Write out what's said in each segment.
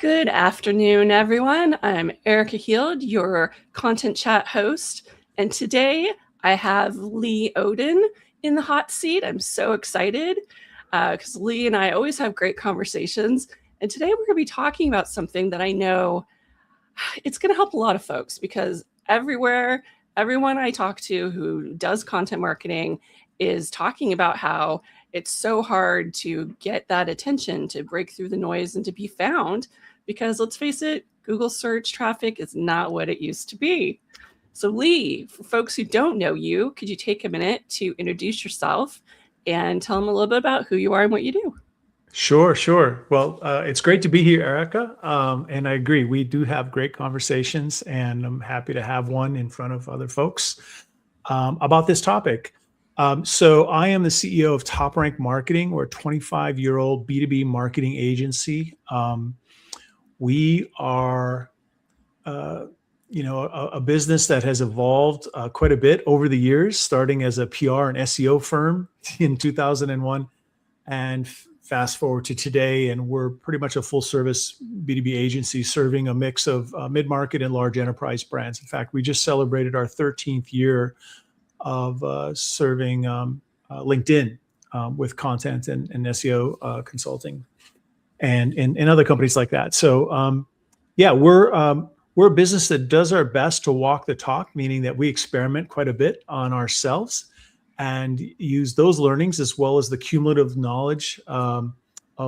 Good afternoon, everyone. I'm Erika Heald, your content chat host. And today I have Lee Odden in the hot seat. I'm so excited because Lee and I always have great conversations. And today we're going to be talking about something that I know it's going to help a lot of folks because everyone I talk to who does content marketing is talking about how it's so hard to get that attention, to break through the noise and to be found because let's face it, Google search traffic is not what it used to be. So Lee, for folks who don't know you, could you take a minute to introduce yourself and tell them a little bit about who you are and what you do? Sure. Well, it's great to be here, Erica. And I agree, we do have great conversations, and I'm happy to have one in front of other folks about this topic. So I am the CEO of TopRank Marketing. We're a 25-year-old B2B marketing agency. We are, a business that has evolved quite a bit over the years, starting as a PR and SEO firm in 2001, and fast forward to today, and we're pretty much a full-service B2B agency serving a mix of mid-market and large enterprise brands. In fact, we just celebrated our 13th year of serving LinkedIn with content and SEO consulting, and other companies like that. So we're a business that does our best to walk the talk, meaning that we experiment quite a bit on ourselves and use those learnings as well as the cumulative knowledge of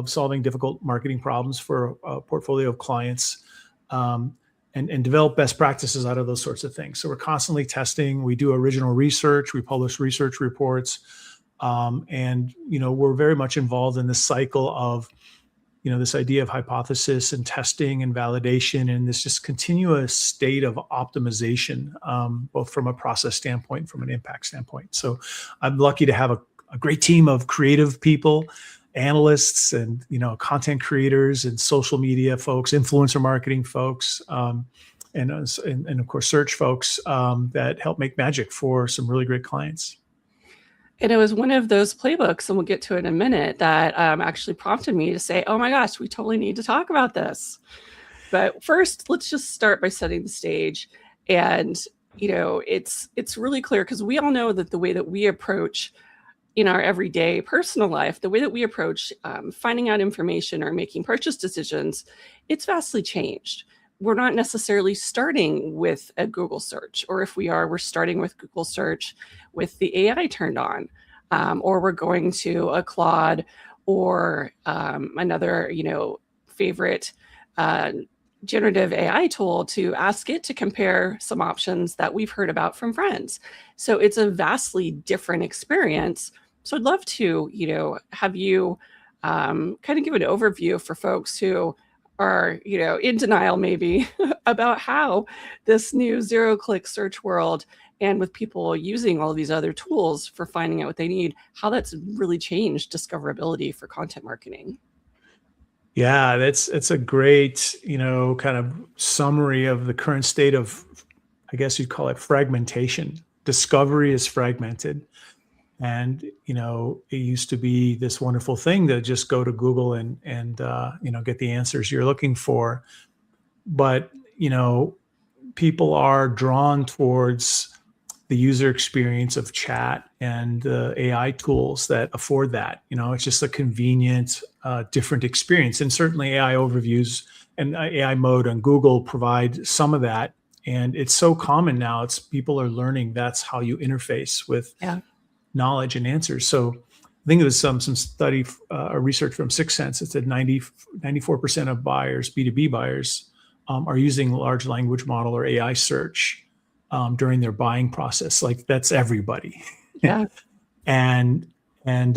solving difficult marketing problems for a portfolio of clients, and develop best practices out of those sorts of things. So we're constantly testing. We do original research. We publish research reports. And we're very much involved in this cycle of this idea of hypothesis and testing and validation, and this just continuous state of optimization, both from a process standpoint and from an impact standpoint. So I'm lucky to have a great team of creative people, analysts, and content creators and social media folks, influencer marketing folks, and of course search folks that help make magic for some really great clients. And it was one of those playbooks, and we'll get to it in a minute, that actually prompted me to say, oh my gosh, we totally need to talk about this. But first, let's just start by setting the stage. And, it's really clear because we all know that the way that we approach in our everyday personal life, the way that we approach finding out information or making purchase decisions, it's vastly changed. We're not necessarily starting with a Google search, or if we are, we're starting with Google search with the AI turned on, or we're going to a Claude or another, favorite generative AI tool to ask it to compare some options that we've heard about from friends. So it's a vastly different experience. So I'd love to, have you kind of give an overview for folks who are, in denial maybe about how this new zero-click search world, and with people using all of these other tools for finding out what they need, how that's really changed discoverability for content marketing. Yeah, it's a great, kind of summary of the current state of, I guess you'd call it fragmentation. Discovery is fragmented. And, it used to be this wonderful thing to just go to Google and get the answers you're looking for. But, people are drawn towards the user experience of chat and the AI tools that afford that. It's just a convenient, different experience. And certainly AI overviews and AI mode on Google provide some of that. And it's so common now, people are learning that's how you interface with knowledge and answers. So I think it was some study or research from Sixth Sense. It said 94% of buyers, B2B buyers, are using large language model or AI search during their buying process. Like, that's everybody. Yeah. and at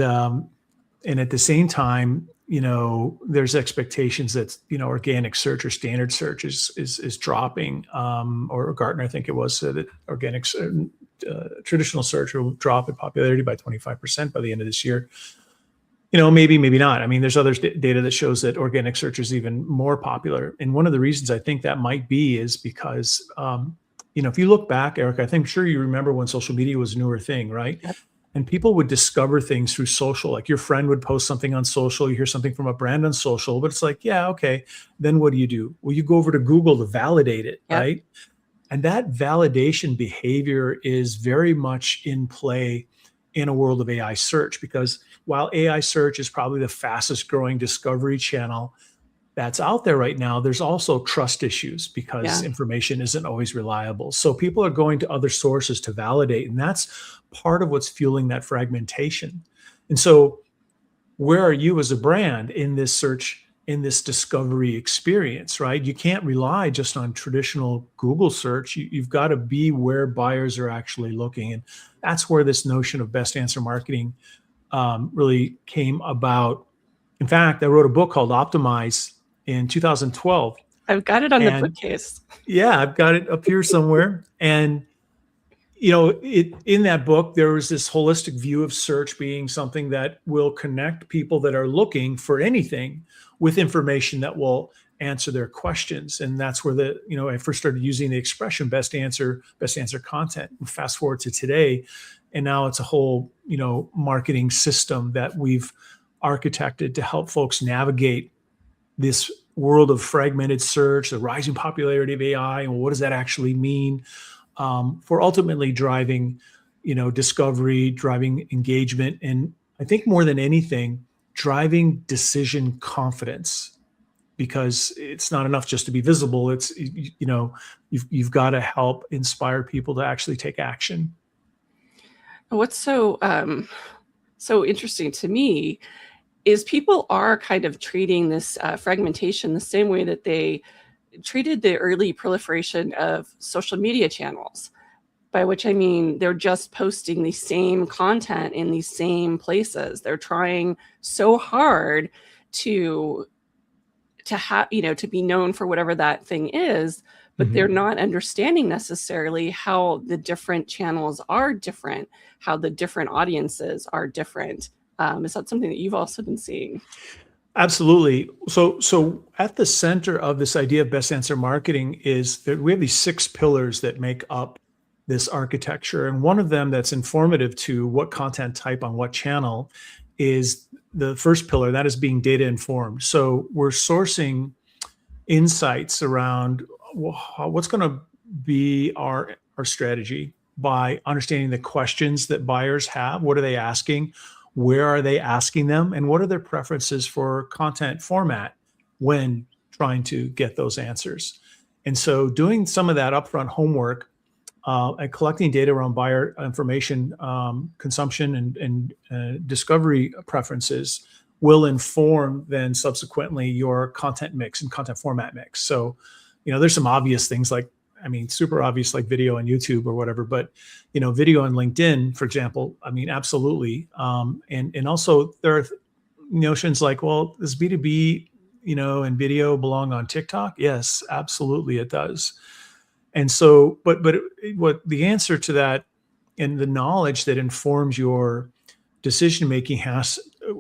the same time, there's expectations that organic search or standard search is dropping, or Gartner, I think it was, that organic traditional search will drop in popularity by 25% by the end of this year. Maybe not. I mean, there's other data that shows that organic search is even more popular. And one of the reasons I think that might be is because, if you look back, Erica, sure you remember when social media was a newer thing, right? Yep. And people would discover things through social. Like your friend would post something on social, you hear something from a brand on social, but it's like, yeah, okay. Then what do? Well, you go over to Google to validate it, Yep. right? And that validation behavior is very much in play in a world of AI search, because while AI search is probably the fastest growing discovery channel that's out there right now, there's also trust issues because Yeah. information isn't always reliable. So people are going to other sources to validate, and that's part of what's fueling that fragmentation. And so where are you as a brand in this search, in this discovery experience, right? You can't rely just on traditional Google search. You've got to be where buyers are actually looking. And that's where this notion of best answer marketing really came about. In fact, I wrote a book called Optimize in 2012. I've got it on the And bookcase. yeah, I've got it up here somewhere. And in that book, there was this holistic view of search being something that will connect people that are looking for anything with information that will answer their questions. And that's where I first started using the expression best answer content. Fast forward to today, and now it's a whole, marketing system that we've architected to help folks navigate this world of fragmented search, the rising popularity of AI, and what does that actually mean for ultimately driving, discovery, driving engagement, and I think more than anything, driving decision confidence, because it's not enough just to be visible. It's, you've got to help inspire people to actually take action. What's so interesting to me is people are kind of treating this fragmentation the same way that they treated the early proliferation of social media channels, by which I mean they're just posting the same content in these same places. They're trying so hard to have, to be known for whatever that thing is, but they're not understanding necessarily how the different channels are different, how the different audiences are different. Is that something that you've also been seeing? Absolutely. So at the center of this idea of best answer marketing is that we have these 6 pillars that make up this architecture. And one of them that's informative to what content type on what channel is the first pillar, that is being data informed. So we're sourcing insights around what's going to be our strategy by understanding the questions that buyers have. What are they asking? Where are they asking them? And what are their preferences for content format when trying to get those answers? And so doing some of that upfront homework and collecting data around buyer information, consumption, and discovery preferences will inform then subsequently your content mix and content format mix. So, there's some obvious things super obvious like video on YouTube or whatever, but video on LinkedIn, for example, absolutely. And also there are notions like, well, does B2B, and video belong on TikTok? Yes, absolutely it does. And so, but what the answer to that and the knowledge that informs your decision making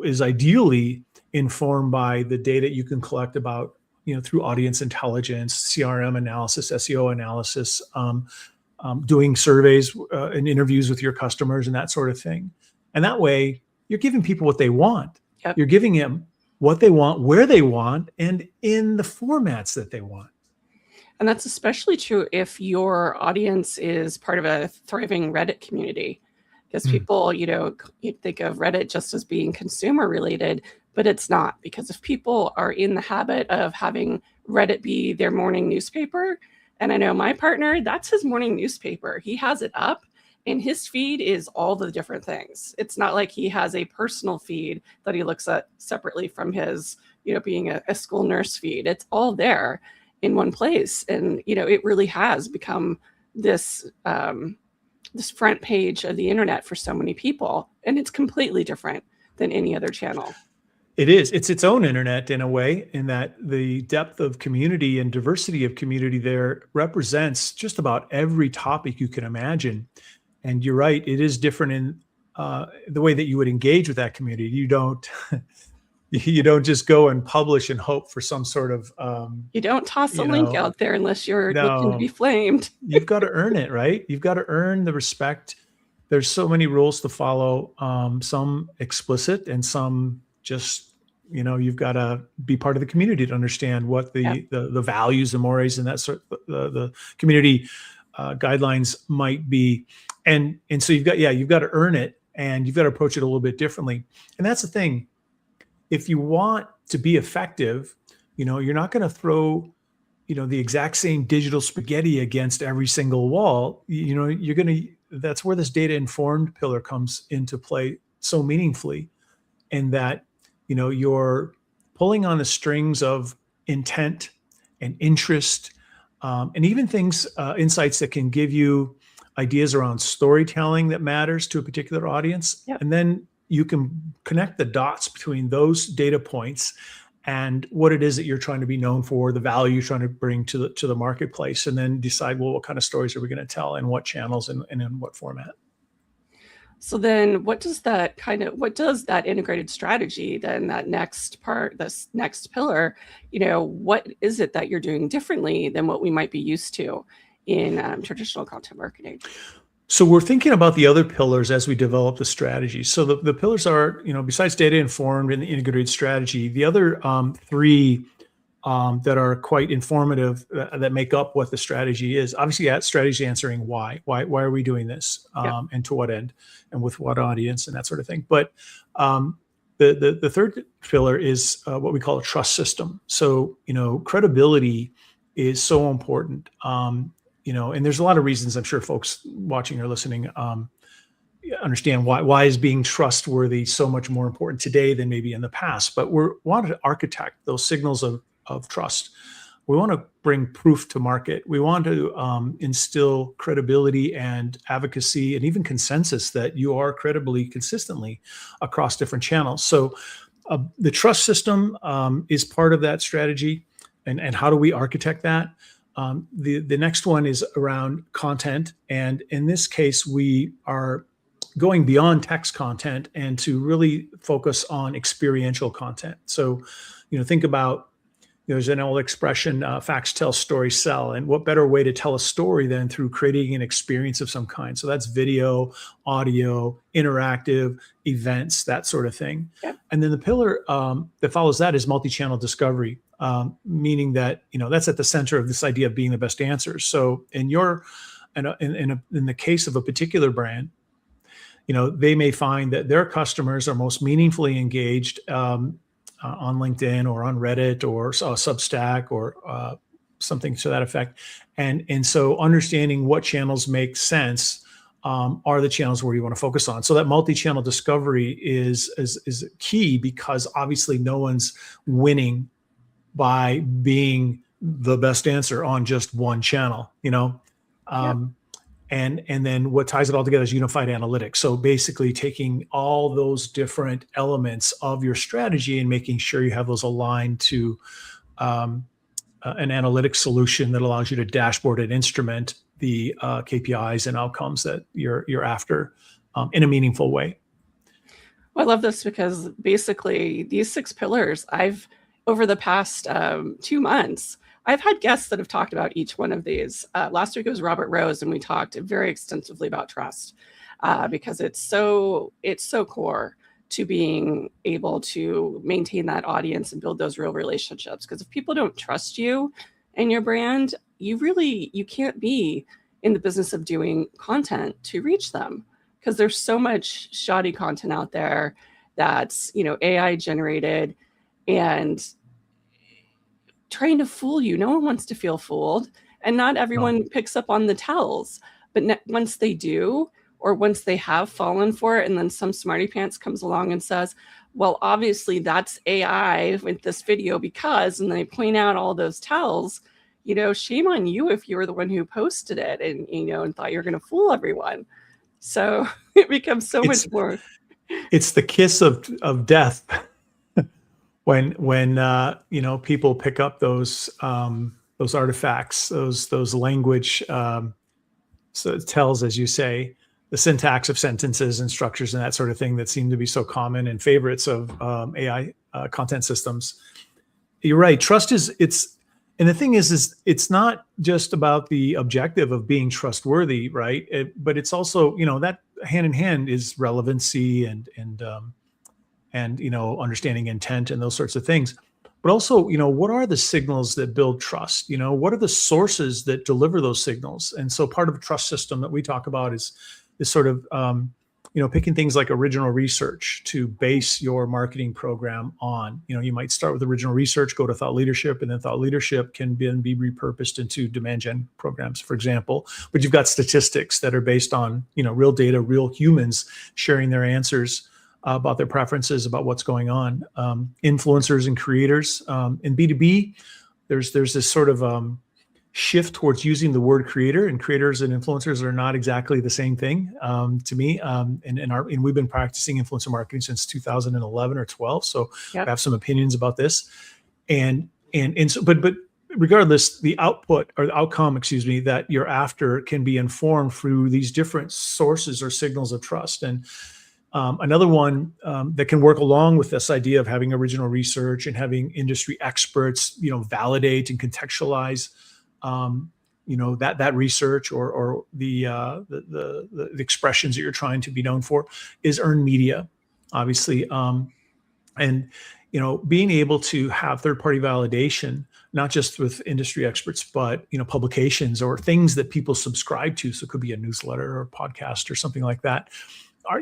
is ideally informed by the data you can collect about, through audience intelligence, CRM analysis, SEO analysis, doing surveys and interviews with your customers and that sort of thing. And that way you're giving people what they want. Yep. You're giving them what they want, where they want, and in the formats that they want. And that's especially true if your audience is part of a thriving Reddit community, because people, you think of Reddit just as being consumer related, but it's not, because if people are in the habit of having Reddit be their morning newspaper, and I know my partner, that's his morning newspaper. He has it up and his feed is all the different things. It's not like he has a personal feed that he looks at separately from his, being a school nurse feed. It's all there in one place. And, it really has become this, this front page of the internet for so many people. And it's completely different than any other channel. It is. It's its own internet in a way, in that the depth of community and diversity of community there represents just about every topic you can imagine. And you're right, it is different in the way that you would engage with that community. You don't just go and publish and hope for some sort of you don't toss a link out there unless you're looking to be flamed. You've got to earn it, right? You've got to earn the respect there's so many rules to follow, some explicit and some just, you've got to be part of the community to understand what Yep. the values, the mores, and that sort the community guidelines might be. And so you've got to earn it, and you've got to approach it a little bit differently. And that's the thing. If you want to be effective, you're not going to throw, the exact same digital spaghetti against every single wall. That's where this data informed pillar comes into play so meaningfully, in that, you're pulling on the strings of intent and interest, and even things, insights that can give you ideas around storytelling that matters to a particular audience. Yep. And then you can connect the dots between those data points and what it is that you're trying to be known for, the value you're trying to bring to the marketplace, and then decide, well, what kind of stories are we going to tell, and what channels, and in what format. So then what does that integrated strategy, then that next part, this next pillar, what is it that you're doing differently than what we might be used to in traditional content marketing? So we're thinking about the other pillars as we develop the strategy. So the pillars are, besides data informed and the integrated strategy, the other three that are quite informative, that make up what the strategy is. Obviously, that strategy is answering why are we doing this, and to what end, and with what audience, and that sort of thing. But the third pillar is what we call a trust system. So credibility is so important. And there's a lot of reasons, I'm sure folks watching or listening understand why is being trustworthy so much more important today than maybe in the past. But we want to architect those signals of trust. We want to bring proof to market. We want to instill credibility and advocacy and even consensus that you are credibly, consistently across different channels. So the trust system is part of that strategy. And how do we architect that? The next one is around content. And in this case, we are going beyond text content and to really focus on experiential content. So, think about, there's an old expression, facts tell, stories sell. And what better way to tell a story than through creating an experience of some kind? So that's video, audio, interactive, events, that sort of thing. Yep. And then the pillar that follows that is multi-channel discovery, meaning that, that's at the center of this idea of being the best answer. So in the case of a particular brand, they may find that their customers are most meaningfully engaged on LinkedIn or on Reddit or Substack or something to that effect. And so understanding what channels make sense are the channels where you want to focus on. So that multi-channel discovery is key, because obviously no one's winning by being the best answer on just one channel, And then what ties it all together is unified analytics. So basically taking all those different elements of your strategy and making sure you have those aligned to an analytics solution that allows you to dashboard and instrument the KPIs and outcomes that you're after in a meaningful way. Well, I love this, because basically these 6 pillars, over the past 2 months, I've had guests that have talked about each one of these. Last week it was Robert Rose, and we talked very extensively about trust, because it's so core to being able to maintain that audience and build those real relationships. Because if people don't trust you and your brand, you can't be in the business of doing content to reach them, because there's so much shoddy content out there that's AI generated and trying to fool you. No one wants to feel fooled, and not everyone picks up on the tells. But once they do, or once they have fallen for it, and then some smarty pants comes along and says, well, obviously that's AI with this video because, and they point out all those tells, shame on you if you were the one who posted it and, and thought you're going to fool everyone. So it becomes so much more. It's the kiss of death. When people pick up those artifacts, those language tells, as you say, the syntax of sentences and structures and that sort of thing that seem to be so common and favorites of AI content systems. You're right. Trust and the thing is it's not just about the objective of being trustworthy, right? But it's also, that hand in hand is relevancy and understanding intent and those sorts of things. But also, what are the signals that build trust? What are the sources that deliver those signals? And so part of a trust system that we talk about is sort of, picking things like original research to base your marketing program on. You might start with original research, go to thought leadership, and then thought leadership can then be repurposed into demand gen programs, for example. But you've got statistics that are based on, real data, real humans sharing their answers about their preferences, about what's going on. Influencers and creators. In B2B, there's this sort of shift towards using the word creator, and creators and influencers are not exactly the same thing to me. And we've been practicing influencer marketing since 2011 or 12. So I have some opinions about this. But regardless, the output or the outcome, that you're after can be informed through these different sources or signals of trust. And another one that can work along with this idea of having original research and having industry experts, validate and contextualize, that research or the expressions that you're trying to be known for, is earned media, obviously, and being able to have third-party validation, not just with industry experts, but publications or things that people subscribe to. So it could be a newsletter or a podcast or something like that.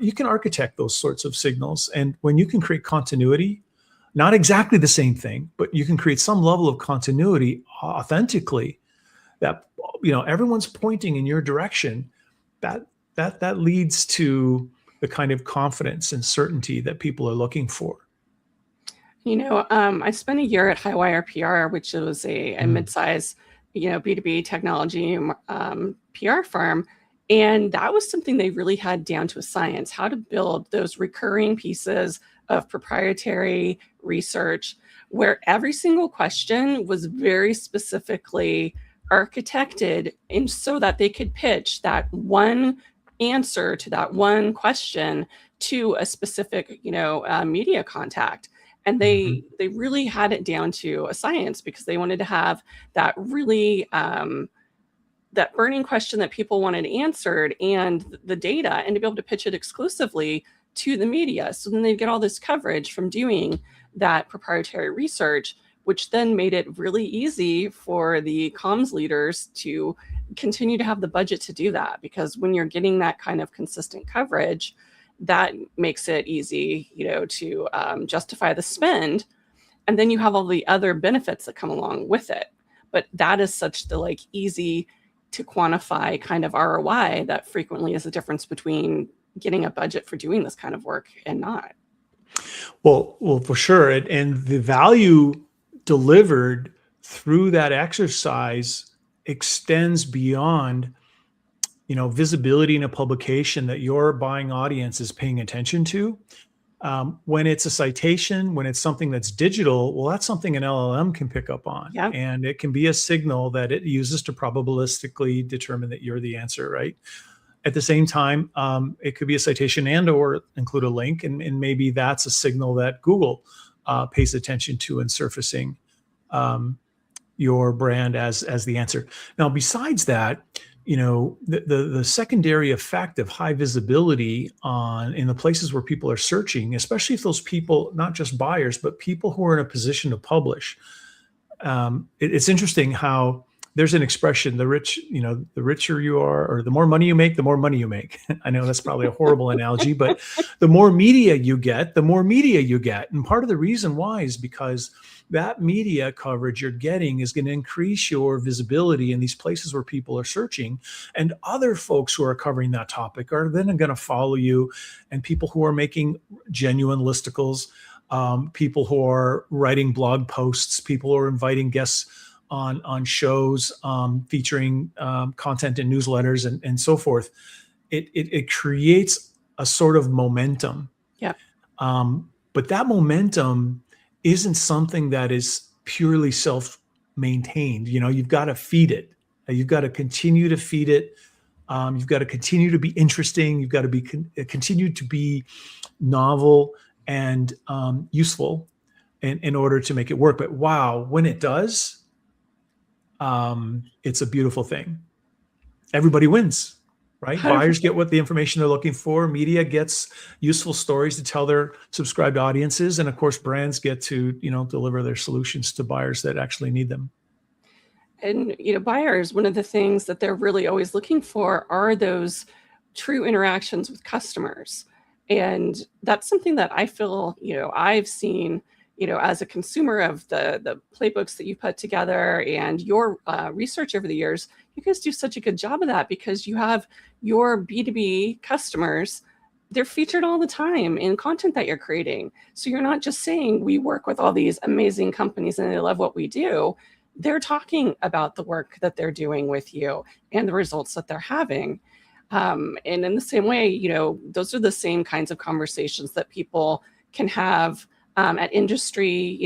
You can architect those sorts of signals. And when you can create continuity, not exactly the same thing, but you can create some level of continuity authentically, that everyone's pointing in your direction, that leads to the kind of confidence and certainty that people are looking for. I spent a year at Highwire PR, which was a mid-size, B2B technology PR firm. And that was something they really had down to a science, how to build those recurring pieces of proprietary research where every single question was very specifically architected and so that they could pitch that one answer to that one question to a specific, media contact. And they really had it down to a science because they wanted to have that really, that burning question that people wanted answered and the data, and to be able to pitch it exclusively to the media. So then they'd get all this coverage from doing that proprietary research, which then made it really easy for the comms leaders to continue to have the budget to do that. Because when you're getting that kind of consistent coverage, that makes it easy, to justify the spend. And then you have all the other benefits that come along with it. But that is such the easy to quantify kind of ROI that frequently is the difference between getting a budget for doing this kind of work and not. Well, for sure. And the value delivered through that exercise extends beyond, visibility in a publication that your buying audience is paying attention to. When it's a citation, when it's something that's digital, well, that's something an LLM can pick up on. Yeah. And it can be a signal that it uses to probabilistically determine that you're the answer, right? At the same time, it could be a citation and or include a link. And maybe that's a signal that Google pays attention to in surfacing your brand as the answer. Now, besides that, the secondary effect of high visibility in the places where people are searching, especially if those people, not just buyers, but people who are in a position to publish. It's interesting how there's an expression, the richer you are, or the more money you make, the more money you make. I know that's probably a horrible analogy, but the more media you get, the more media you get. And part of the reason why is because that media coverage you're getting is going to increase your visibility in these places where people are searching, and other folks who are covering that topic are then going to follow you, and people who are making genuine listicles, people who are writing blog posts, people who are inviting guests on shows, featuring content in newsletters and so forth. It creates a sort of momentum. Yeah. But that momentum isn't something that is purely self-maintained. You've got to feed it. You've got to continue to feed it. You've got to continue to be interesting. You've got to continue to be novel and useful in order to make it work. But wow, when it does, it's a beautiful thing. Everybody wins. right? 100%. Buyers get what the information they're looking for. Media gets useful stories to tell their subscribed audiences. And of course, brands get to, deliver their solutions to buyers that actually need them. And, buyers, one of the things that they're really always looking for are those true interactions with customers. And that's something that I feel, I've seen, as a consumer of the playbooks that you put together and your research over the years. You guys do such a good job of that because you have your B2B customers. They're featured all the time in content that you're creating. So you're not just saying we work with all these amazing companies and they love what we do. They're talking about the work that they're doing with you and the results that they're having. And in the same way, those are the same kinds of conversations that people can have at industry,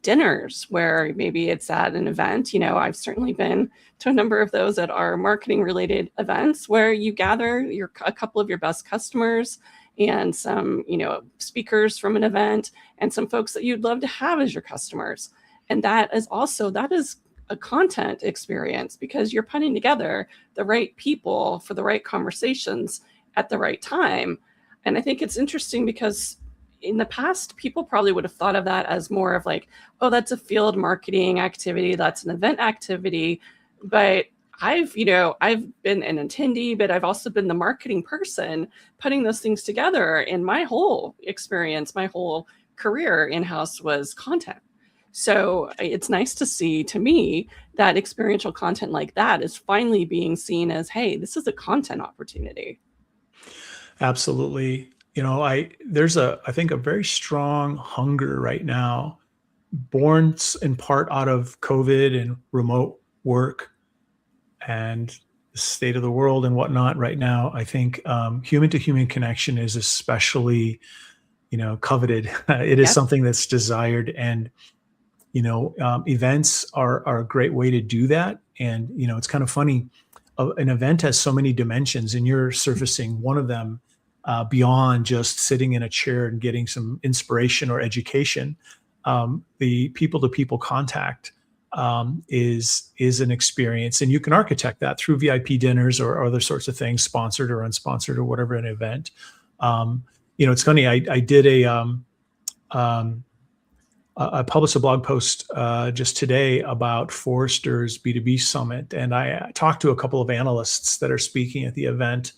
dinners where maybe it's at an event. I've certainly been to a number of those that are marketing related events where you gather a couple of your best customers and some, speakers from an event and some folks that you'd love to have as your customers. And that is a content experience because you're putting together the right people for the right conversations at the right time. And I think it's interesting because in the past, people probably would have thought of that as more of like, oh, that's a field marketing activity, that's an event activity. But I've been an attendee, but I've also been the marketing person putting those things together. And my whole experience, my whole career in-house was content. So it's nice to see, to me, that experiential content like that is finally being seen as, hey, this is a content opportunity. Absolutely. There's I think a very strong hunger right now, born in part out of COVID and remote work and the state of the world and whatnot right now. I think human to human connection is especially, coveted. It is something that's desired, and events are a great way to do that. And, it's kind of funny. An event has so many dimensions, and you're surfacing one of them beyond just sitting in a chair and getting some inspiration or education. The people-to-people contact is an experience, and you can architect that through VIP dinners or other sorts of things, sponsored or unsponsored or whatever an event. It's funny. I did I published a blog post just today about Forrester's B2B Summit, and I talked to a couple of analysts that are speaking at the event.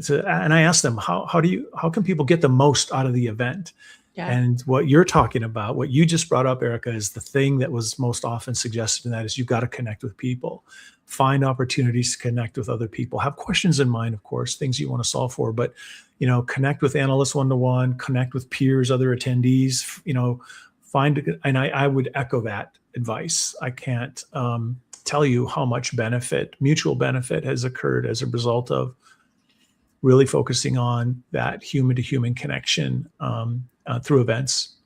And I asked them, how can people get the most out of the event? Yeah. And what you're talking about, what you just brought up, Erika, is the thing that was most often suggested in that is you've got to connect with people, find opportunities to connect with other people, have questions in mind, of course, things you want to solve for, but, connect with analysts one-to-one, connect with peers, other attendees, and I would echo that advice. I can't tell you how much mutual benefit has occurred as a result of really focusing on that human-to-human connection through events.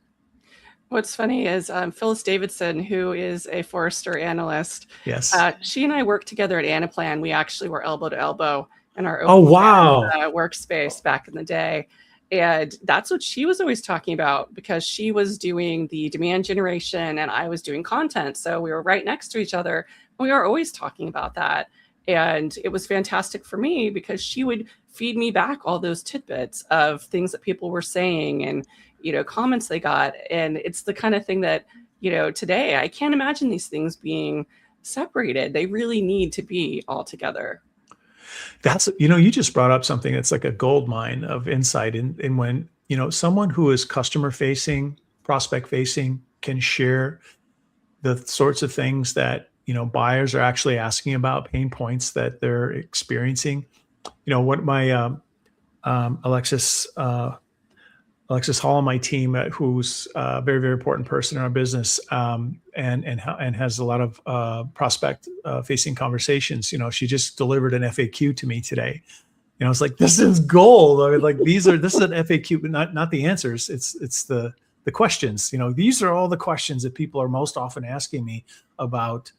What's funny is Phyllis Davidson, who is a Forrester analyst. Yes. She and I worked together at Anaplan. We actually were elbow to elbow in our workspace back in the day. And that's what she was always talking about because she was doing the demand generation and I was doing content. So we were right next to each other. And we were always talking about that. And it was fantastic for me because she would feed me back all those tidbits of things that people were saying and, comments they got. And it's the kind of thing that, today I can't imagine these things being separated. They really need to be all together. That's, you just brought up something that's like a gold mine of insight in when, someone who is customer facing, prospect facing can share the sorts of things that, buyers are actually asking about, pain points that they're experiencing. What my Alexis Hall on my team, who's a very, very important person in our business, and has a lot of prospect facing conversations. She just delivered an FAQ to me today. It's like, this is gold. I mean, like this is an FAQ, but not the answers. It's the questions. These are all the questions that people are most often asking me about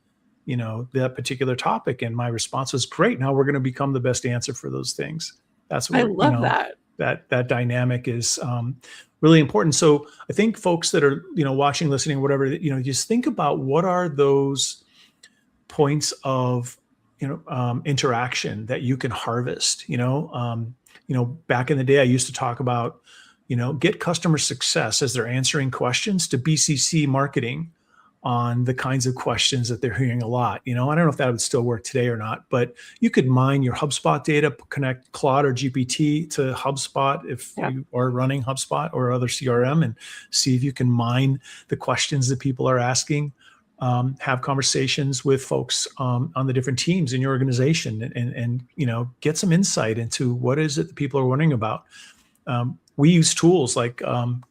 that particular topic. And my response was, great. Now we're going to become the best answer for those things. That's what I love that. That dynamic is really important. So I think folks that are, watching, listening, whatever, just think about what are those points of interaction that you can harvest. Back in the day, I used to talk about, get customer success as they're answering questions to BCC marketing on the kinds of questions that they're hearing a lot. I don't know if that would still work today or not, but you could mine your HubSpot data, connect Claude or GPT to HubSpot if you are running HubSpot or other CRM, and see if you can mine the questions that people are asking. Have conversations with folks on the different teams in your organization, and get some insight into what is it that people are wondering about. We use tools like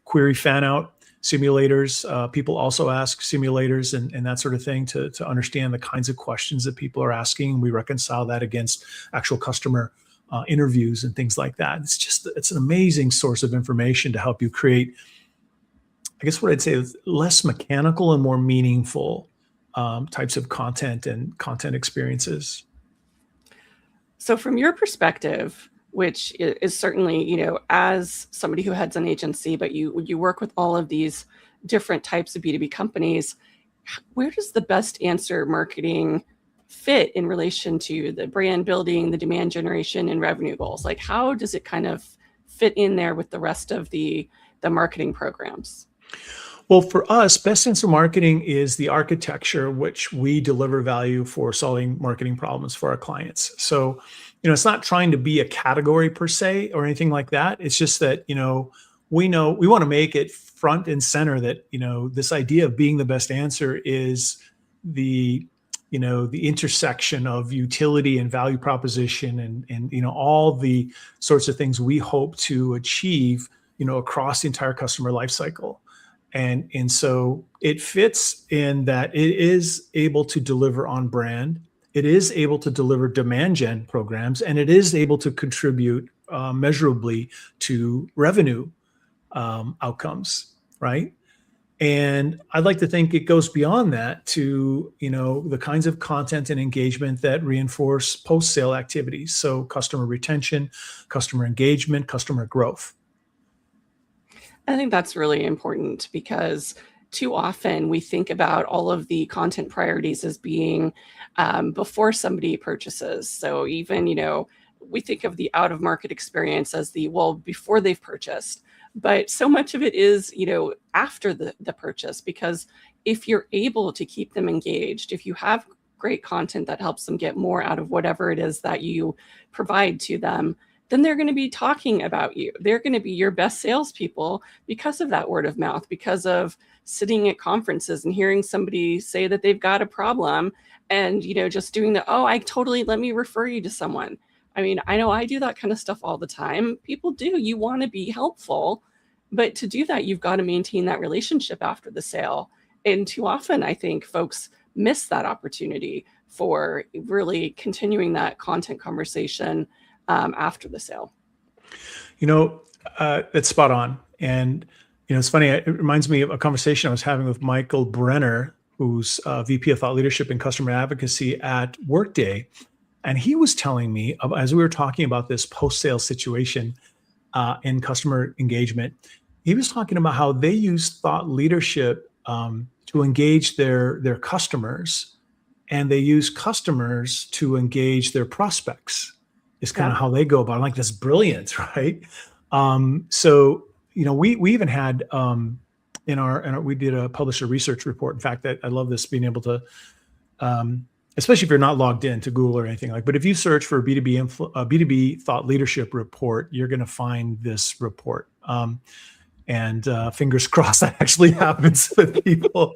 query fan out simulators. People also ask simulators and that sort of thing to understand the kinds of questions that people are asking. We reconcile that against actual customer interviews and things like that. It's an amazing source of information to help you create, I guess what I'd say is less mechanical and more meaningful types of content and content experiences. So from your perspective, which is certainly, as somebody who heads an agency, but you work with all of these different types of B2B companies, where does the best answer marketing fit in relation to the brand building, the demand generation, and revenue goals? Like, how does it kind of fit in there with the rest of the marketing programs? Well, for us, best answer marketing is the architecture which we deliver value for solving marketing problems for our clients. So, it's not trying to be a category per se or anything like that. It's just that, we want to make it front and center that, this idea of being the best answer is the intersection of utility and value proposition and all the sorts of things we hope to achieve, across the entire customer life cycle. And so it fits in that it is able to deliver on brand, it is able to deliver demand gen programs, and it is able to contribute measurably to revenue outcomes, right? And I'd like to think it goes beyond that to, the kinds of content and engagement that reinforce post-sale activities. So customer retention, customer engagement, customer growth. I think that's really important because too often we think about all of the content priorities as being before somebody purchases. So even, we think of the out of market experience as before they've purchased, but so much of it is, after the purchase, because if you're able to keep them engaged, if you have great content that helps them get more out of whatever it is that you provide to them, then they're going to be talking about you. They're going to be your best salespeople because of that word of mouth, because of sitting at conferences and hearing somebody say that they've got a problem and, just doing let me refer you to someone. I mean, I know I do that kind of stuff all the time. People do. You want to be helpful, but to do that, you've got to maintain that relationship after the sale. And too often, I think folks miss that opportunity for really continuing that content conversation after the sale. It's spot on. And, it's funny, it reminds me of a conversation I was having with Michael Brenner, who's VP of Thought Leadership and Customer Advocacy at Workday. And he was telling me, as we were talking about this post-sale situation in customer engagement, he was talking about how they use thought leadership to engage their customers, and they use customers to engage their prospects. Is kind of how they go about it. I'm like, that's brilliant, right? So, we even had we did publish a research report. In fact, I love this, being able to, especially if you're not logged in to Google or anything like. But if you search for a B2B thought leadership report, you're going to find this report. And fingers crossed that actually happens with people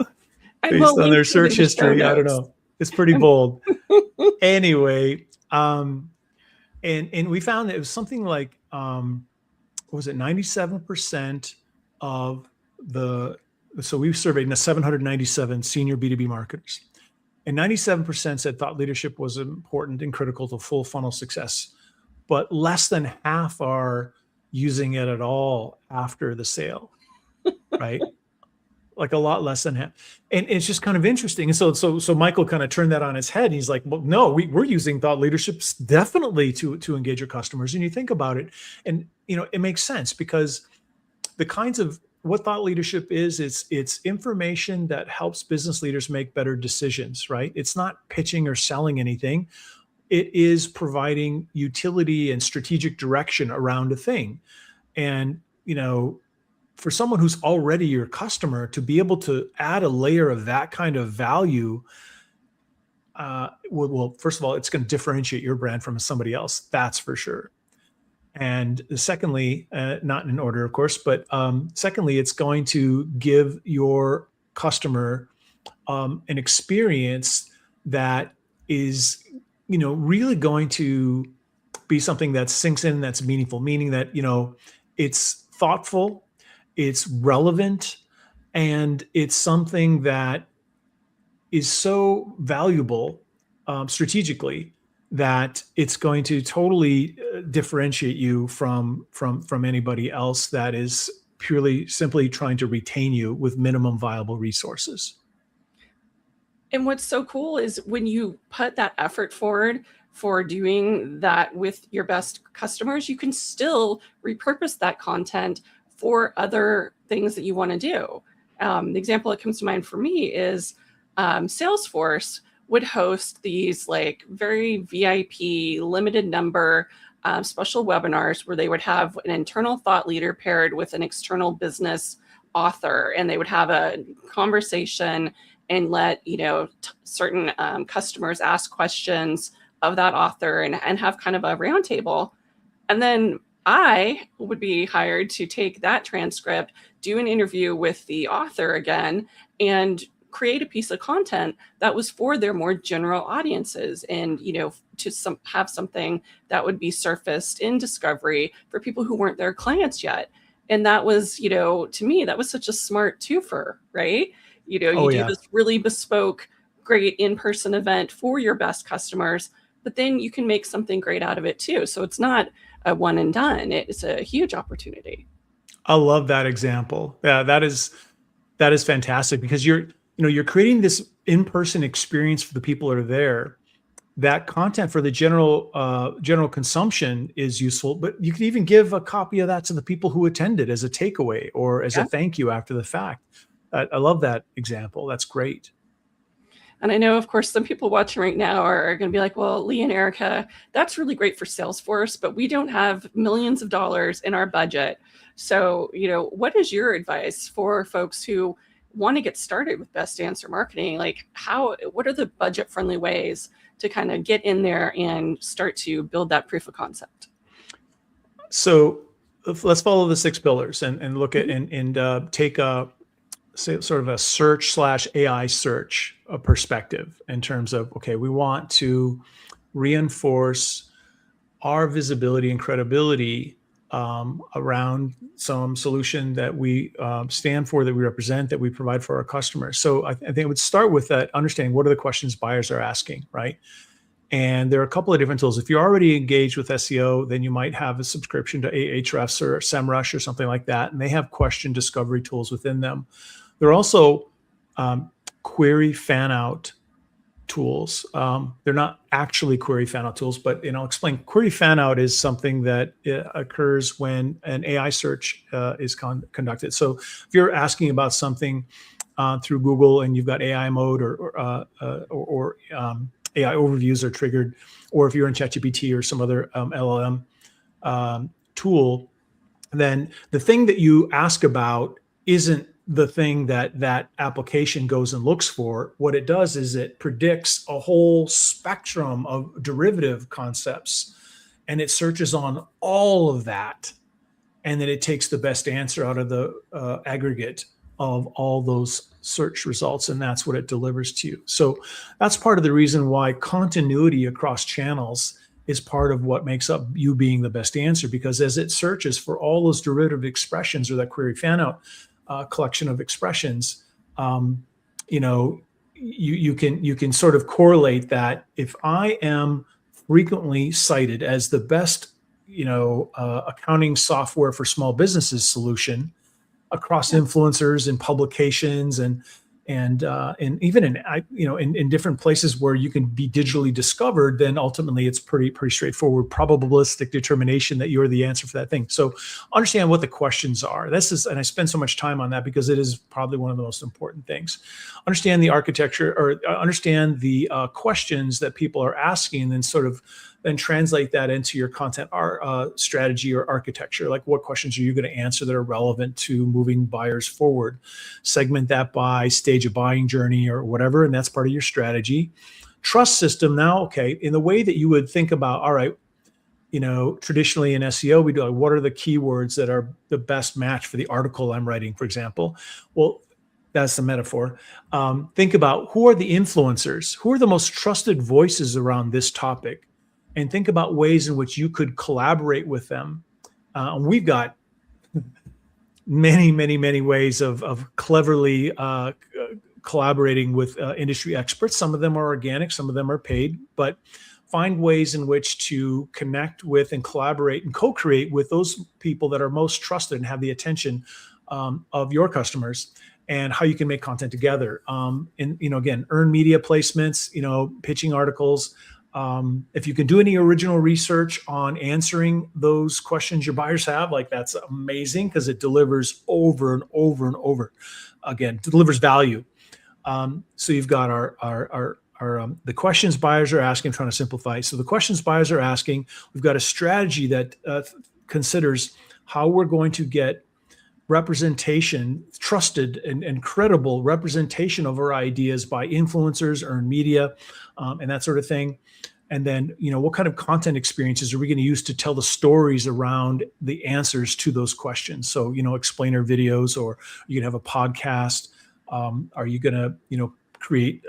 based on their search history. I don't know. It's pretty bold. Anyway. And we found that it was something like, 97% of so we surveyed 797 senior B2B marketers, and 97% said thought leadership was important and critical to full funnel success, but less than half are using it at all after the sale, right? Like a lot less than half. And it's just kind of interesting. And so Michael kind of turned that on its head. And he's like, well, no, we're using thought leadership definitely to engage your customers. And you think about it, and it makes sense, because the kinds of what thought leadership is, it's information that helps business leaders make better decisions, right? It's not pitching or selling anything. it is providing utility and strategic direction around a thing. And, for someone who's already your customer to be able to add a layer of that kind of value, well, first of all, it's going to differentiate your brand from somebody else. That's for sure. And secondly, not in order, of course, but secondly, it's going to give your customer an experience that is, really going to be something that sinks in, that's meaningful, meaning that, it's thoughtful, it's relevant, and it's something that is so valuable strategically that it's going to totally differentiate you from anybody else that is purely simply trying to retain you with minimum viable resources. And what's so cool is when you put that effort forward for doing that with your best customers, you can still repurpose that content for other things that you want to do. The example that comes to mind for me is Salesforce would host these like very VIP, limited number special webinars where they would have an internal thought leader paired with an external business author, and they would have a conversation and let certain customers ask questions of that author and have kind of a roundtable. And then I would be hired to take that transcript, do an interview with the author again, and create a piece of content that was for their more general audiences, and to have something that would be surfaced in discovery for people who weren't their clients yet. And that was, to me, that was such a smart twofer, right? You do this really bespoke, great in-person event for your best customers, but then you can make something great out of it too. So it's not a one and done. It's a huge opportunity. I love that example. Yeah, that is fantastic, because you're creating this in-person experience for the people that are there. That content for the general consumption is useful, but you can even give a copy of that to the people who attended as a takeaway or as a thank you after the fact. I love that example. That's great. And I know, of course, some people watching right now are going to be like, well, Lee and Erika, that's really great for Salesforce, but we don't have millions of dollars in our budget. So, what is your advice for folks who want to get started with Best Answer Marketing? Like, what are the budget-friendly ways to kind of get in there and start to build that proof of concept? So let's follow the 6 pillars and look at and take a sort of a search/AI search perspective in terms of, okay, we want to reinforce our visibility and credibility around some solution that we stand for, that we represent, that we provide for our customers. So I think it would start with that understanding what are the questions buyers are asking, right? And there are a couple of different tools. If you're already engaged with SEO, then you might have a subscription to Ahrefs or SEMrush or something like that, and they have question discovery tools within them. There are also query fan-out tools. They're not actually query fan-out tools, but I'll explain. Query fan-out is something that occurs when an AI search is conducted. So if you're asking about something through Google and you've got AI mode or AI overviews are triggered, or if you're in ChatGPT or some other LLM tool, then the thing that you ask about isn't the thing that application goes and looks for. What it does is it predicts a whole spectrum of derivative concepts, and it searches on all of that, and then it takes the best answer out of the aggregate of all those search results, and that's what it delivers to you. So that's part of the reason why continuity across channels is part of what makes up you being the best answer, because as it searches for all those derivative expressions or that query fan-out collection of expressions, you can sort of correlate that. If I am frequently cited as the best, accounting software for small businesses solution across influencers and publications and and even in different places where you can be digitally discovered, then ultimately it's pretty straightforward, probabilistic determination that you're the answer for that thing. So understand what the questions are. And I spend so much time on that because it is probably one of the most important things. Understand the architecture, or understand the questions that people are asking, and then translate that into your content strategy or architecture. Like, what questions are you going to answer that are relevant to moving buyers forward? Segment that by stage of buying journey or whatever, and that's part of your strategy. Trust system. Now, okay, in the way that you would think about, all right, traditionally in SEO, we do like, what are the keywords that are the best match for the article I'm writing, for example? Well, that's the metaphor. Think about, who are the influencers? Who are the most trusted voices around this topic? And think about ways in which you could collaborate with them. We've got many, many, many ways of cleverly collaborating with industry experts. Some of them are organic, some of them are paid, but find ways in which to connect with and collaborate and co-create with those people that are most trusted and have the attention of your customers, and how you can make content together. And again, earn media placements, pitching articles. If you can do any original research on answering those questions your buyers have, like, that's amazing, because it delivers over and over and over again, delivers value. So you've got the questions buyers are asking, trying to simplify. So the questions buyers are asking, we've got a strategy that considers how we're going to get representation, trusted and credible representation of our ideas by influencers, earned media, and that sort of thing. And then, what kind of content experiences are we going to use to tell the stories around the answers to those questions? So, explainer videos, or you can have a podcast. Are you going to, create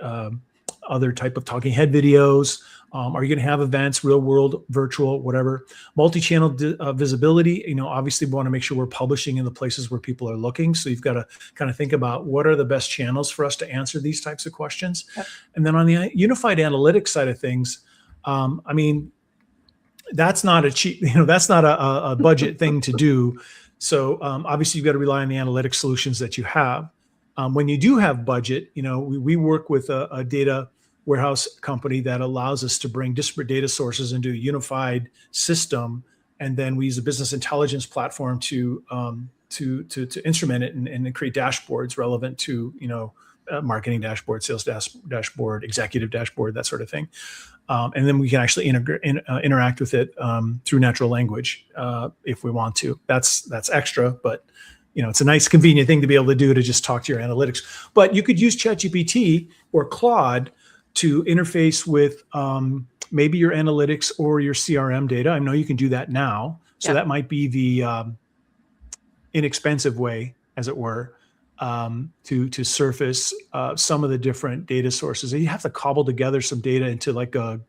other type of talking head videos? Are you going to have events, real world, virtual, whatever? Multi-channel visibility. Obviously we want to make sure we're publishing in the places where people are looking. So you've got to kind of think about, what are the best channels for us to answer these types of questions? Yep. And then on the unified analytics side of things, that's not a cheap, that's not a budget thing to do. So obviously you've got to rely on the analytics solutions that you have. When you do have budget, we work with a data warehouse company that allows us to bring disparate data sources into a unified system, and then we use a business intelligence platform to instrument it and create dashboards relevant to marketing dashboard, sales dashboard, executive dashboard, that sort of thing. And then we can actually interact with it through natural language if we want to. That's extra, but it's a nice, convenient thing to be able to do, to just talk to your analytics. But you could use ChatGPT or Claude to interface with maybe your analytics or your CRM data. I know you can do that now. So that might be the inexpensive way, as it were, to surface some of the different data sources. And you have to cobble together some data into like a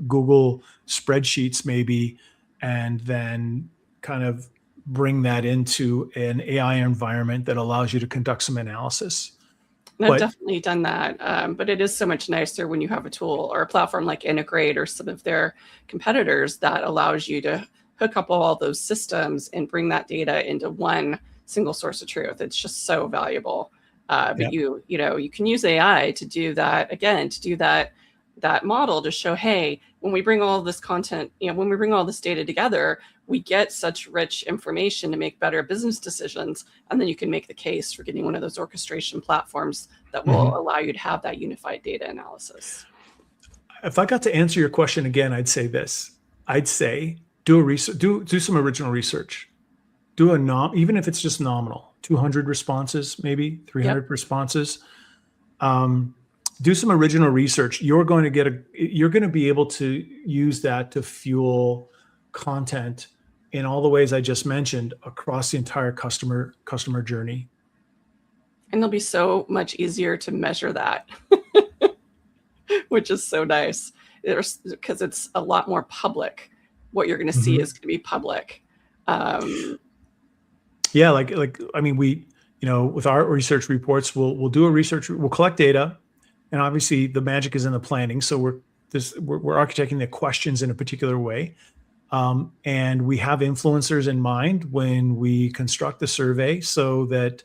Google spreadsheets maybe, and then kind of bring that into an AI environment that allows you to conduct some analysis. And I've definitely done that, but it is so much nicer when you have a tool or a platform like Integrate or some of their competitors that allows you to hook up all those systems and bring that data into one single source of truth. It's just so valuable. But you can use AI to do that, again, to do that model to show, hey, when we bring all this content, when we bring all this data together, we get such rich information to make better business decisions. And then you can make the case for getting one of those orchestration platforms that will allow you to have that unified data analysis. If I got to answer your question again, I'd say this. I'd say do some original research. Even if it's just nominal, 200 responses, maybe 300 responses. Do some original research. You're going to be able to use that to fuel content in all the ways I just mentioned across the entire customer journey. And it'll be so much easier to measure that, which is so nice, because it's a lot more public. What you're going to see is going to be public. Yeah, we, with our research reports, we'll do a research, we'll collect data, and obviously the magic is in the planning. So we're architecting the questions in a particular way. And we have influencers in mind when we construct the survey, so that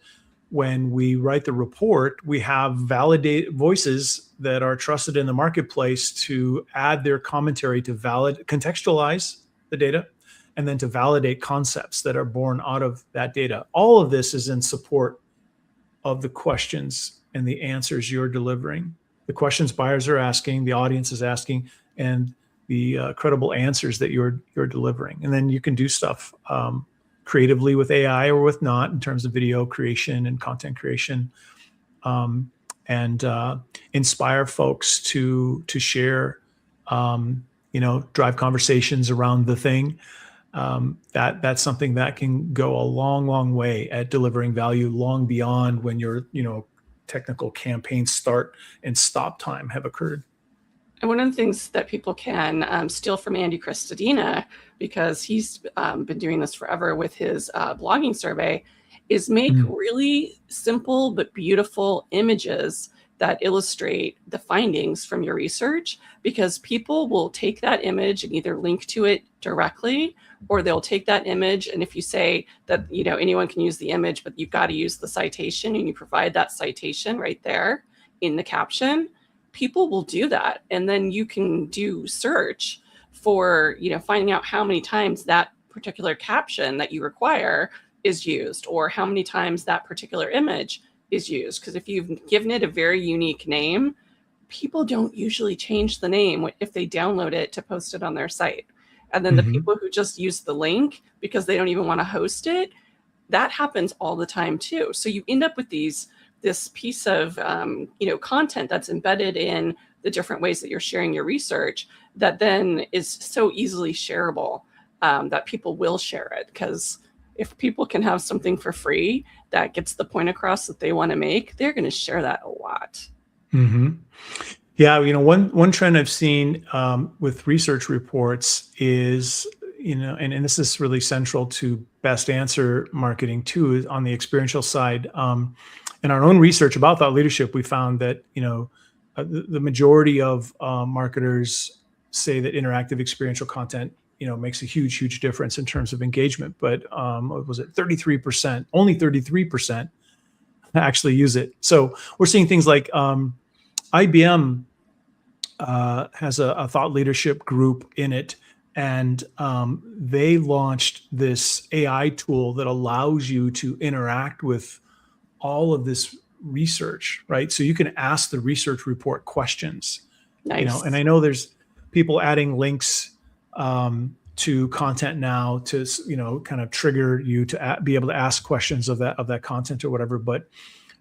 when we write the report, we have validate voices that are trusted in the marketplace to add their commentary to contextualize the data, and then to validate concepts that are born out of that data. All of this is in support of the questions and the answers you're delivering. The questions buyers are asking, the audience is asking, and the credible answers that you're delivering. And then you can do stuff creatively with AI or with not, in terms of video creation and content creation, and inspire folks to share, drive conversations around the thing. That's something that can go a long way at delivering value long beyond when your technical campaign start and stop time have occurred. And one of the things that people can steal from Andy Cristodina, because he's been doing this forever with his blogging survey, is make really simple but beautiful images that illustrate the findings from your research, because people will take that image and either link to it directly, or they'll take that image, and if you say that anyone can use the image, but you've got to use the citation, and you provide that citation right there in the caption, people will do that. And then you can do search for finding out how many times that particular caption that you require is used, or how many times that particular image is used. Because if you've given it a very unique name, people don't usually change the name if they download it to post it on their site. And then the people who just use the link because they don't even want to host it, that happens all the time too. So you end up with this piece of content that's embedded in the different ways that you're sharing your research, that then is so easily shareable that people will share it. Because if people can have something for free that gets the point across that they want to make, they're going to share that a lot. Yeah, one trend I've seen with research reports is, and this is really central to best answer marketing too, is on the experiential side. In our own research about thought leadership, we found that the majority of marketers say that interactive experiential content makes a huge difference in terms of engagement. But what was it, 33%? Only 33% actually use it. So we're seeing things like IBM has a thought leadership group in it, and they launched this AI tool that allows you to interact with all of this research, right? So you can ask the research report questions. Nice. And I know there's people adding links to content now to kind of trigger you to be able to ask questions of that content or whatever. But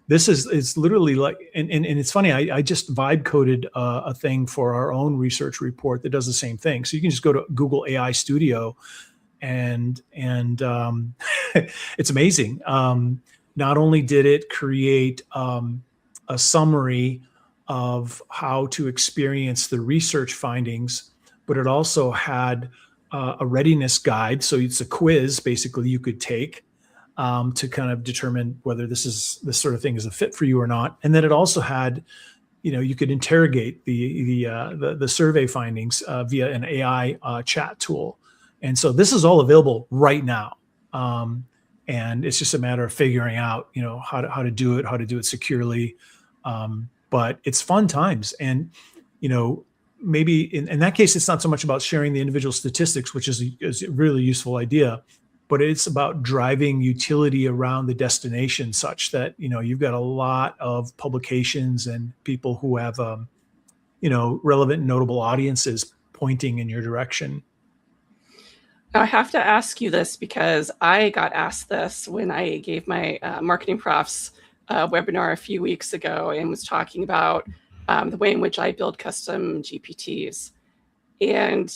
this is literally like, and it's funny, I just vibe coded a thing for our own research report that does the same thing. So you can just go to Google AI Studio and it's amazing. Not only did it create a summary of how to experience the research findings, but it also had a readiness guide. So it's a quiz basically you could take to kind of determine whether this sort of thing is a fit for you or not. And then it also had, you could interrogate the survey findings via an AI chat tool. And so this is all available right now. And it's just a matter of figuring out, how to do it securely. But it's fun times. And, maybe in that case, it's not so much about sharing the individual statistics, which is a really useful idea, but it's about driving utility around the destination such that, you've got a lot of publications and people who have, relevant and notable audiences pointing in your direction. Now, I have to ask you this because I got asked this when I gave my Marketing Profs webinar a few weeks ago and was talking about the way in which I build custom GPTs. And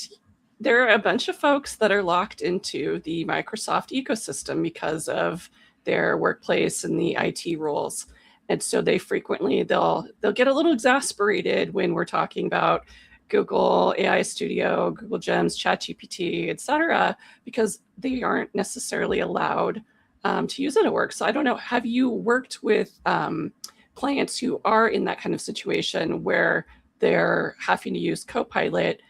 there are a bunch of folks that are locked into the Microsoft ecosystem because of their workplace and the IT roles. And so they frequently, they'll get a little exasperated when we're talking about Google AI Studio, Google Gems, ChatGPT, et cetera, because they aren't necessarily allowed to use it at work. So I don't know, have you worked with clients who are in that kind of situation where they're having to use Copilot?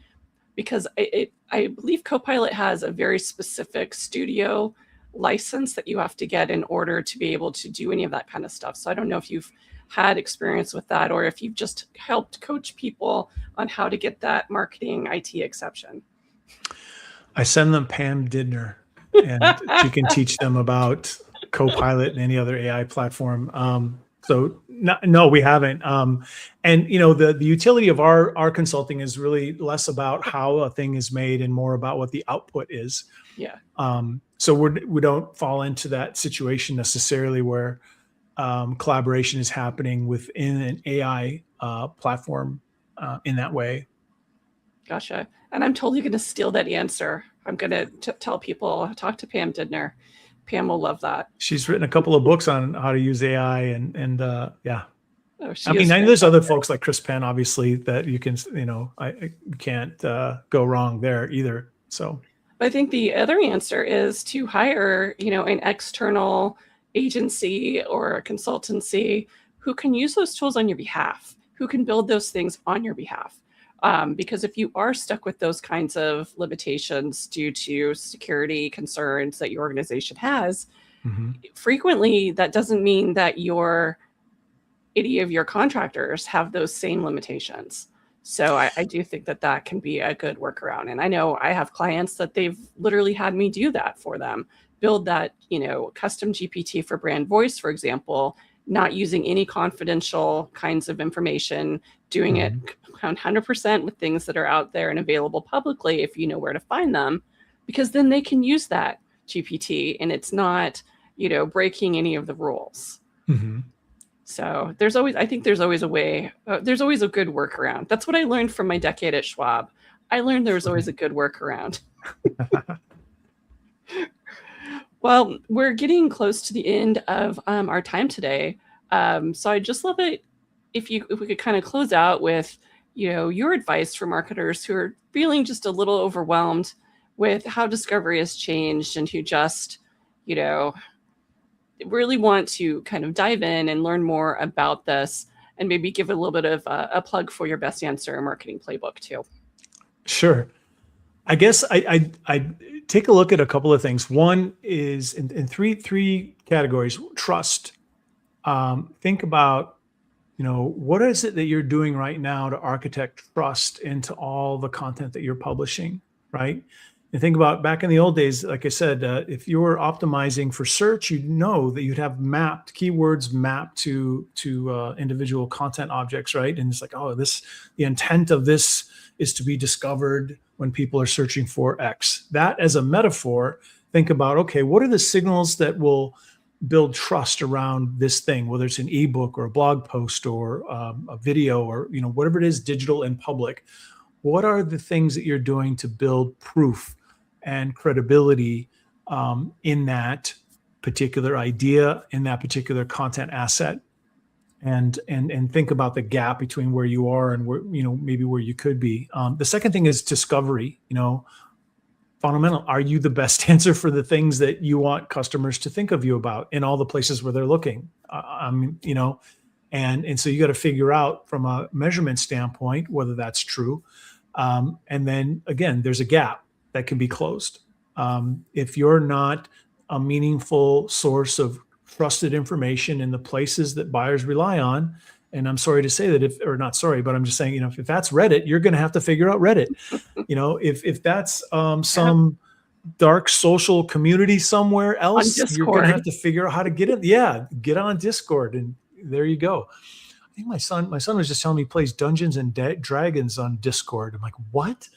Because I believe Copilot has a very specific studio license that you have to get in order to be able to do any of that kind of stuff. So I don't know if you've had experience with that, or if you've just helped coach people on how to get that marketing IT exception. I send them Pam Didner, and she can teach them about Copilot and any other AI platform. So no, we haven't. And the utility of our consulting is really less about how a thing is made and more about what the output is. Yeah. So we don't fall into that situation necessarily where collaboration is happening within an AI platform in that way. Gotcha. And I'm totally going to steal that answer. I'm going to tell people, talk to Pam Didner. Pam will love that. She's written a couple of books on how to use AI and yeah. Oh, I mean, I know there's other folks like Chris Penn, obviously, that you can, I can't go wrong there either. So I think the other answer is to hire, an external agency or a consultancy who can use those tools on your behalf, who can build those things on your behalf. Because if you are stuck with those kinds of limitations due to security concerns that your organization has, frequently that doesn't mean that any of your contractors have those same limitations. So I do think that can be a good workaround. And I know I have clients that they've literally had me do that for them, build that, custom GPT for brand voice, for example, not using any confidential kinds of information, doing it 100% with things that are out there and available publicly if you know where to find them, because then they can use that GPT and it's not, breaking any of the rules. So I think there's always a way, there's always a good workaround. That's what I learned from my decade at Schwab. I learned there was always a good workaround. Well, we're getting close to the end of our time today. So I'd just love it if we could kind of close out with, your advice for marketers who are feeling just a little overwhelmed with how discovery has changed and who just, really want to kind of dive in and learn more about this, and maybe give a little bit of a plug for your Best Answer Marketing Playbook too. Sure. I guess I take a look at a couple of things. One is in three categories. Trust. Think about, what is it that you're doing right now to architect trust into all the content that you're publishing, right? And think about back in the old days, like I said, if you were optimizing for search, you'd know that you'd have keywords mapped to individual content objects, right? And it's like, the intent of this is to be discovered when people are searching for X. That as a metaphor, think about, okay, what are the signals that will build trust around this thing, whether it's an ebook or a blog post or a video or, whatever it is, digital and public. What are the things that you're doing to build proof and credibility in that particular idea, in that particular content asset, and think about the gap between where you are and where, maybe where you could be. The second thing is discovery. Fundamental. Are you the best answer for the things that you want customers to think of you about in all the places where they're looking? And so you got to figure out from a measurement standpoint whether that's true. And then again, there's a gap that can be closed. If you're not a meaningful source of trusted information in the places that buyers rely on, and I'm sorry to say that not sorry, but I'm just saying, if that's Reddit, you're going to have to figure out Reddit. If that's some dark social community somewhere else, you're going to have to figure out how to get in. Yeah, get on Discord, and there you go. I think my son was just telling me he plays Dungeons and Dragons on Discord. I'm like, what?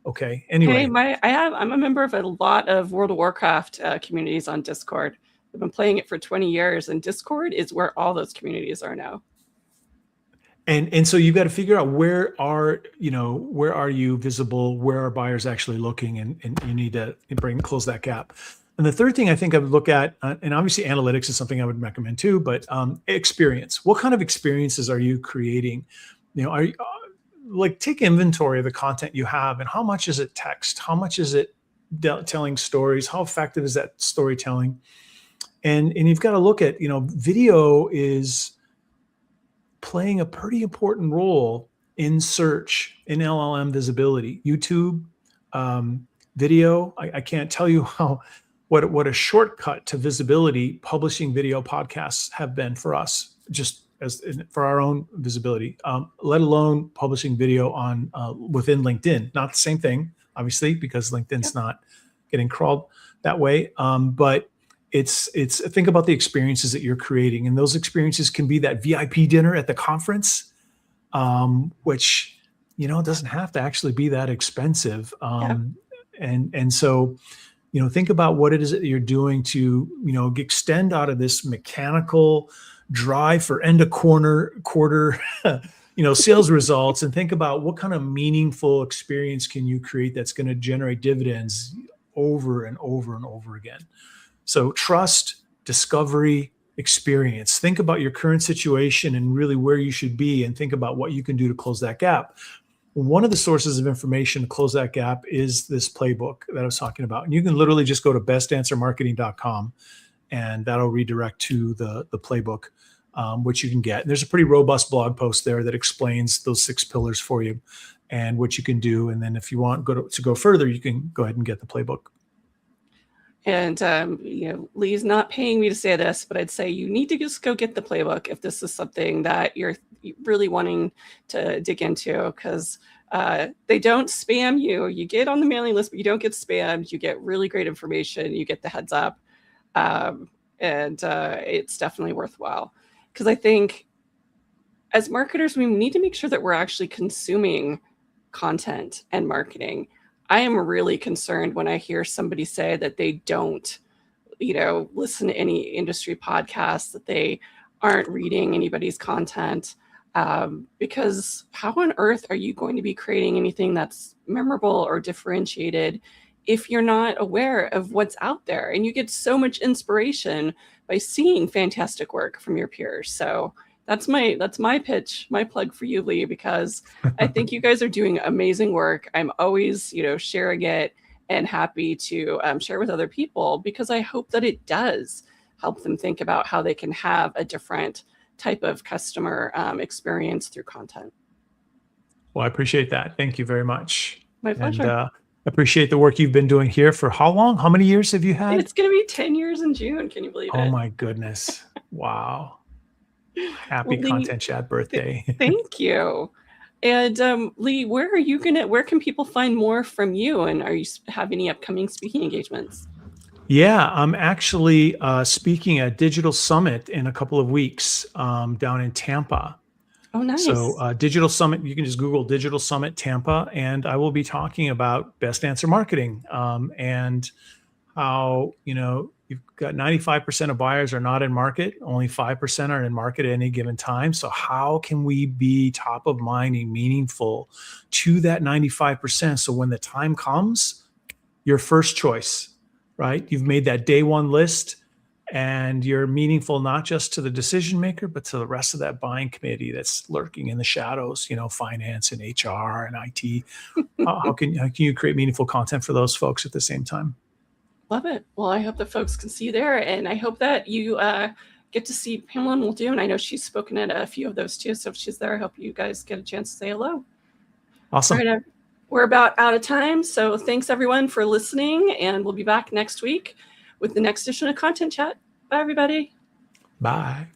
Okay. Anyway, I'm a member of a lot of World of Warcraft communities on Discord. I've been playing it for 20 years, and Discord is where all those communities are now. And so you've got to figure out where are you visible, where are buyers actually looking, and you need to close that gap. And the third thing I think I would look at, and obviously analytics is something I would recommend too, but experience. What kind of experiences are you creating? Are you take inventory of the content you have, and how much is it text? How much is it telling stories? How effective is that storytelling? And you've got to look at, video is playing a pretty important role in search, in LLM visibility. YouTube, video, I can't tell you what a shortcut to visibility publishing video podcasts have been for us, just for our own visibility, let alone publishing video on within LinkedIn. Not the same thing, obviously, because LinkedIn's not getting crawled that way. But it's think about the experiences that you're creating, and those experiences can be that VIP dinner at the conference, which doesn't have to actually be that expensive. And so, think about what it is that you're doing to, extend out of this mechanical drive for end of quarter, sales results, and think about what kind of meaningful experience can you create that's going to generate dividends over and over and over again. So trust, discovery, experience. Think about your current situation and really where you should be, and think about what you can do to close that gap. One of the sources of information to close that gap is this playbook that I was talking about. And you can literally just go to bestanswermarketing.com, and that'll redirect to the playbook, which you can get. And there's a pretty robust blog post there that explains those 6 pillars for you and what you can do. And then if you want to go further, you can go ahead and get the playbook. And, Lee's not paying me to say this, but I'd say you need to just go get the playbook if this is something that you're really wanting to dig into, because they don't spam you. You get on the mailing list, but you don't get spammed. You get really great information. You get the heads up. And it's definitely worthwhile, because I think as marketers, we need to make sure that we're actually consuming content and marketing. I am really concerned when I hear somebody say that they don't, listen to any industry podcasts, that they aren't reading anybody's content, because how on earth are you going to be creating anything that's memorable or differentiated if you're not aware of what's out there? And you get so much inspiration by seeing fantastic work from your peers. So that's my pitch, my plug for you, Lee, because I think you guys are doing amazing work. I'm always, sharing it and happy to share with other people, because I hope that it does help them think about how they can have a different type of customer experience through content. Well, I appreciate that. Thank you very much. My pleasure. And appreciate the work you've been doing here for how long? How many years have you had? It's going to be 10 years in June. Can you believe it? Oh my goodness. Wow. Happy Content Chat birthday. Thank you. And Lee, where can people find more from you? And are you have any upcoming speaking engagements? Yeah, I'm actually speaking at Digital Summit in a couple of weeks down in Tampa. Oh, nice. So Digital Summit, you can just Google Digital Summit Tampa, and I will be talking about best answer marketing and how, you've got 95% of buyers are not in market, only 5% are in market at any given time. So how can we be top of mind and meaningful to that 95%? So when the time comes, your first choice, right? You've made that day one list, and you're meaningful not just to the decision maker, but to the rest of that buying committee that's lurking in the shadows, finance and HR and IT. How can you create meaningful content for those folks at the same time? Love it. Well, I hope the folks can see you there, and I hope that you get to see Pamela and Muldoon. I know she's spoken at a few of those too, so if she's there, I hope you guys get a chance to say hello. Awesome. All right, we're about out of time, so thanks everyone for listening, and we'll be back next week with the next edition of Content Chat. Bye, everybody. Bye.